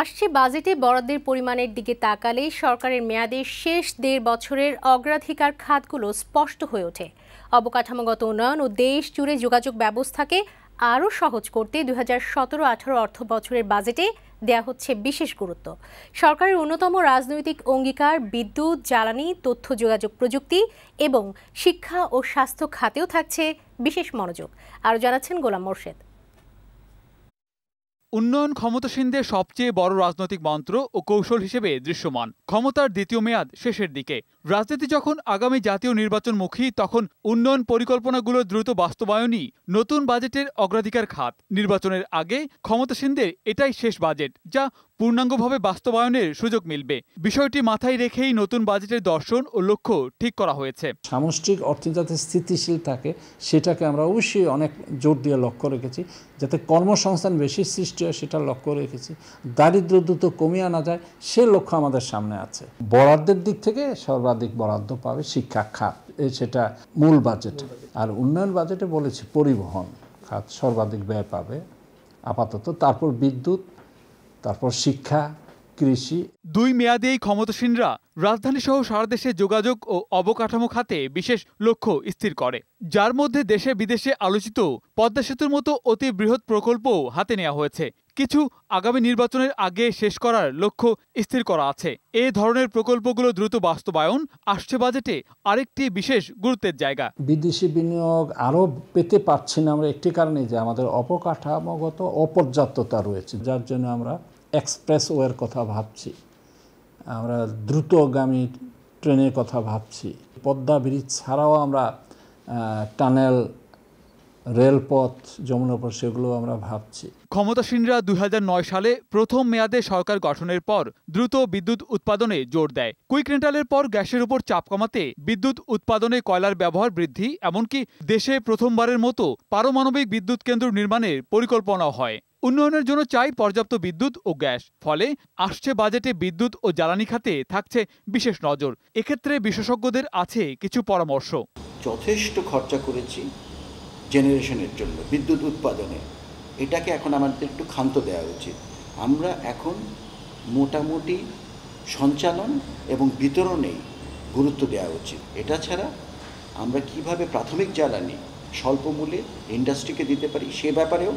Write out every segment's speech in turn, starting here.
আসছে বাজেটে বরাদ্দের পরিমাণের দিকে তাকালে সরকারের মেয়াদে শেষ ১.৫ বছরের অগ্রাধিকার খাতগুলো স্পষ্ট হয়ে ওঠে। অবকাঠামোগত উন্নয়ন ও দেশ জুড়ে যোগাযোগ ব্যবস্থাকে আরও সহজ করতে ২০১৭-১৮ অর্থ বছরের বাজেটে দেয়া হচ্ছে বিশেষ গুরুত্ব। সরকারের অন্যতম রাজনৈতিক অঙ্গীকার বিদ্যুৎ, জ্বালানি, তথ্য যোগাযোগ প্রযুক্তি এবং শিক্ষা ও স্বাস্থ্য খাতেও থাকছে বিশেষ মনোযোগ। আরও জানাচ্ছেন গোলাম মোর্শেদ। উন্নয়ন ক্ষমতাসীনদের সবচেয়ে বড় রাজনৈতিক মন্ত্র ও কৌশল হিসেবে দৃশ্যমান। ক্ষমতার দ্বিতীয় মেয়াদ শেষের দিকে রাজনীতি যখন আগামী জাতীয় নির্বাচনমুখী, তখন উন্নয়ন পরিকল্পনাগুলো দ্রুত বাস্তবায়নই নতুন বাজেটের অগ্রাধিকার খাত। নির্বাচনের আগে ক্ষমতাসীনদের এটাই শেষ বাজেট, যা পূর্ণাঙ্গভাবে বাস্তবায়নের সুযোগ মিলবে। বিষয়টি মাথায় রেখেই নতুন বাজেটের দর্শন ও লক্ষ্য ঠিক করা হয়েছে। সামষ্টিক অর্থনীতি যাতে স্থিতিশীল থাকে সেটাকে আমরা অবশ্যই অনেক জোর দিয়ে লক্ষ্য রেখেছি। যাতে কর্মসংস্থান বেশি সৃষ্টি হয় সেটা লক্ষ্য রেখেছি। দারিদ্র দ্রুত কমিয়ে আনা যায় সে লক্ষ্য আমাদের সামনে আছে। বরাদ্দের দিক থেকে সর্বাধিক বরাদ্দ পাবে শিক্ষা খাত, সেটা মূল বাজেট। আর উন্নয়ন বাজেটে বলেছি পরিবহন খাত সর্বাধিক ব্যয় পাবে আপাতত, তারপর বিদ্যুৎ, তারপর শিক্ষা, কৃষি। দুই মেয়াদেই ক্ষমতাসীনরা রাজধানী সহ সারা দেশে যোগাযোগ ও অবকাঠামো খাতে বিশেষ লক্ষ্য স্থির করে, যার মধ্যে দেশে বিদেশে আলোচিত পদ্মা সেতুর মতো অতি বৃহৎ প্রকল্পও হাতে নেওয়া হয়েছে। কিছু আগামী নির্বাচনের আগে শেষ করার লক্ষ্য স্থির করা আছে। এ ধরনের প্রকল্পগুলো দ্রুত বাস্তবায়ন আসছে বাজেটে আরেকটি বিশেষ গুরুত্বের জায়গা। বিদেশি বিনিয়োগ আরও পেতে পারছি না আমরা একটি কারণে, যে আমাদের অবকাঠামোগত অপর্যাপ্ততা রয়েছে, যার জন্য আমরা এক্সপ্রেসওয়ের কথা ভাবছি, আমরা দ্রুতগামী ট্রেনের কথা ভাবছি, পদ্মা ব্রিজ ছাড়াও আমরা টানেল, রেলপথ, যমুনাপথ, সেগুলো আমরা ভাবছি। ক্ষমতাসীনরা ২০০৯ সালে প্রথম মেয়াদে সরকার গঠনের পর দ্রুত বিদ্যুৎ উৎপাদনে জোর দেয়। কুইক রেন্টালের পর গ্যাসের উপর চাপ কমাতে বিদ্যুৎ উৎপাদনে কয়লার ব্যবহার বৃদ্ধি, এমনকি দেশে প্রথমবারের মতো পারমাণবিক বিদ্যুৎ কেন্দ্র নির্মাণের পরিকল্পনাও হয়। উন্নয়নের জন্য চাই পর্যাপ্ত বিদ্যুৎ ও গ্যাস। ফলে আসছে বাজেটে বিদ্যুৎ ও জ্বালানি খাতে থাকছে বিশেষ নজর। এক্ষেত্রে বিশেষজ্ঞদের আছে কিছু পরামর্শ। যথেষ্ট খরচা করেছি জেনারেশনের জন্য, বিদ্যুৎ উৎপাদনে, এটাকে এখন আমাদের একটু ক্ষান্ত দেওয়া উচিত। আমরা এখন মোটামুটি সঞ্চালন এবং বিতরণেই গুরুত্ব দেওয়া উচিত। এটা ছাড়া আমরা কিভাবে প্রাথমিক জ্বালানি স্বল্প মূল্যে ইন্ডাস্ট্রিকে দিতে পারি সে ব্যাপারেও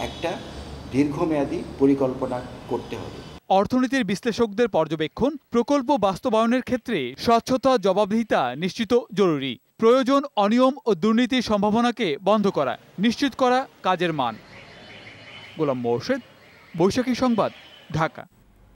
একটা দীর্ঘমেয়াদী পরিকল্পনা করতে হবে। অর্থনীতির বিশ্লেষকদের পর্যবেক্ষণ, প্রকল্প বাস্তবায়নের ক্ষেত্রে স্বচ্ছতা, জবাবদিহিতা নিশ্চিত জরুরি। প্রয়োজন অনিয়ম ও দুর্নীতির সম্ভাবনাকে বন্ধ করা, নিশ্চিত করা কাজের মান। গোলাম মোর্শেদ, বৈশাখী সংবাদ, ঢাকা।